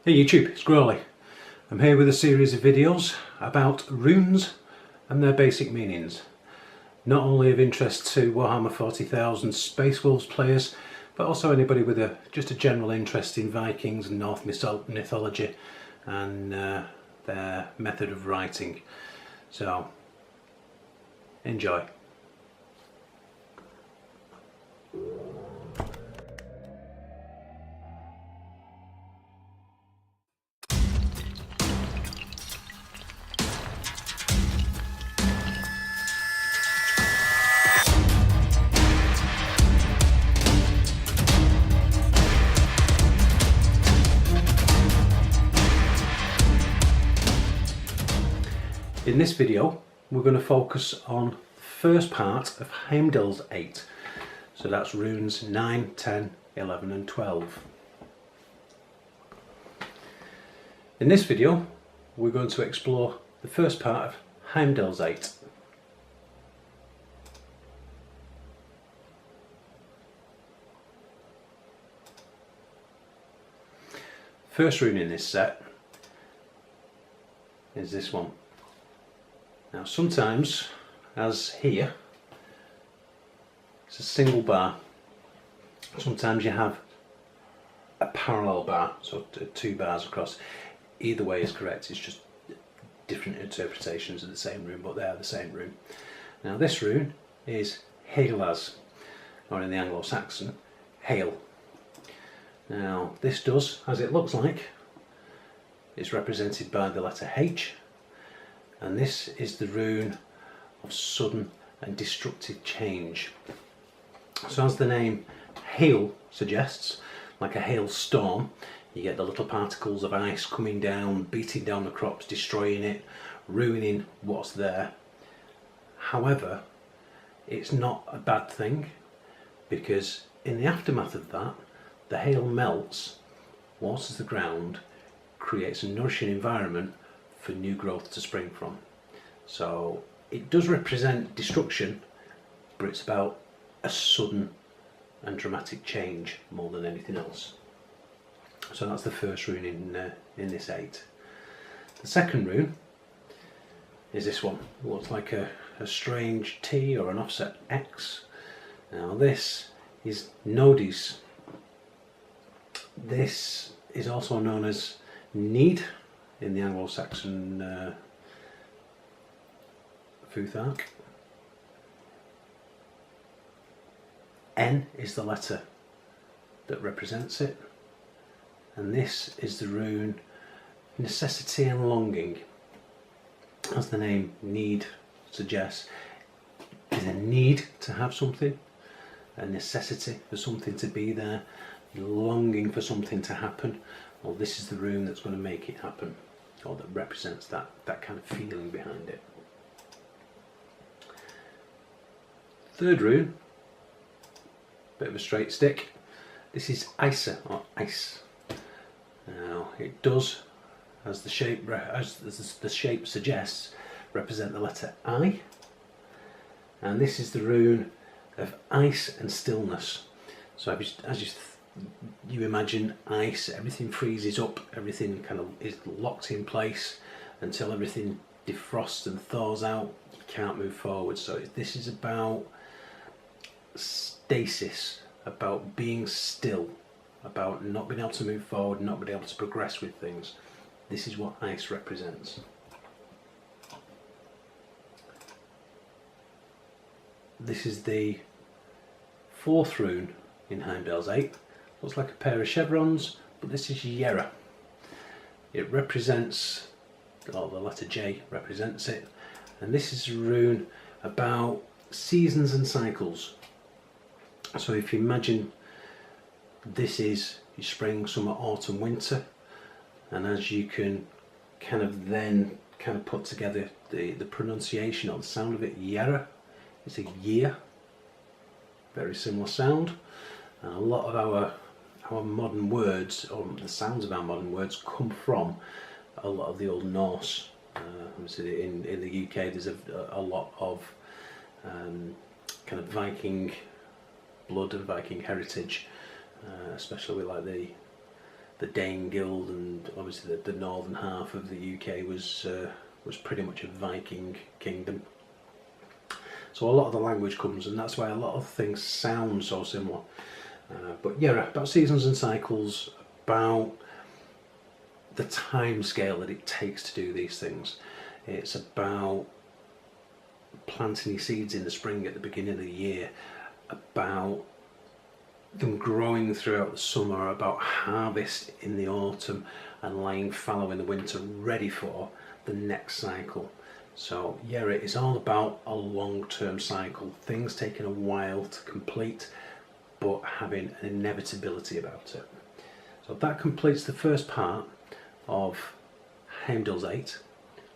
Hey YouTube, it's Grawlys. I'm here with a series of videos about runes and their basic meanings. Not only of interest to Warhammer 40,000 Space Wolves players, but also anybody with just a general interest in Vikings and Norse mythology and their method of writing. So, enjoy. In this video we're going to focus on the first part of Heimdals Aett. So that's runes 9, 10, 11 and 12. In this video we're going to explore the first part of Heimdals Aett. First rune in this set is this one. Now sometimes, as here, it's a single bar. Sometimes you have a parallel bar, so two bars across. Either way is correct, it's just different interpretations of the same rune, but they are the same rune. Now this rune is Heimdals, or in the Anglo-Saxon, hail. Now this does, as it looks like, it's represented by the letter H. And this is the rune of sudden and destructive change. So as the name hail suggests, like a hailstorm, you get the little particles of ice coming down, beating down the crops, destroying it, ruining what's there. However, it's not a bad thing, because in the aftermath of that, the hail melts, waters the ground, creates a nourishing environment for new growth to spring from. So it does represent destruction, but it's about a sudden and dramatic change more than anything else. So that's the first rune in this Aett. The second rune is this one. It looks like a strange T or an offset X. Now this is Nodis. This is also known as need in the Anglo-Saxon Futhark. N is the letter that represents it, and this is the rune necessity and longing. As the name need suggests, is a need to have something, a necessity for something to be there, longing for something to happen. Well, this is the rune that's going to make it happen, or that represents that kind of feeling behind it. Third rune, bit of a straight stick. This is Isa, or ice. Now it does, as the shape suggests, represent the letter I, and this is the rune of ice and stillness. So as you imagine ice, everything freezes up, everything kind of is locked in place until everything defrosts and thaws out. You can't move forward. So this is about stasis, about being still, about not being able to move forward, not being able to progress with things. This is what ice represents. This is the fourth rune in Heimdals Aett. Looks like a pair of chevrons, but this is Yera. It represents, or the letter J represents it, and this is a rune about seasons and cycles. So if you imagine this is your spring, summer, autumn, winter, and as you can kind of put together the pronunciation or the sound of it, Yera, it's a year, very similar sound, and a lot of our modern words, or the sounds of our modern words, come from a lot of the old Norse. In the UK there's a lot of kind of Viking blood and Viking heritage, especially with like the Dane Guild, and obviously the northern half of the UK was pretty much a Viking kingdom. So a lot of the language comes, and that's why a lot of things sound so similar. But yeah, about seasons and cycles, about the time scale that it takes to do these things. It's about planting your seeds in the spring at the beginning of the year, about them growing throughout the summer, about harvest in the autumn and laying fallow in the winter, ready for the next cycle. So yeah, it is all about a long-term cycle, things taking a while to complete but having an inevitability about it. So that completes the first part of Heimdals Aett.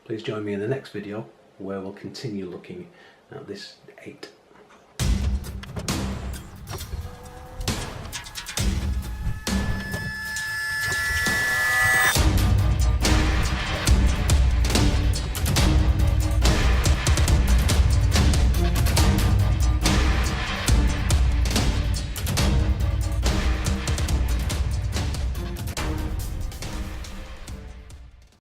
Please join me in the next video where we'll continue looking at this Aett.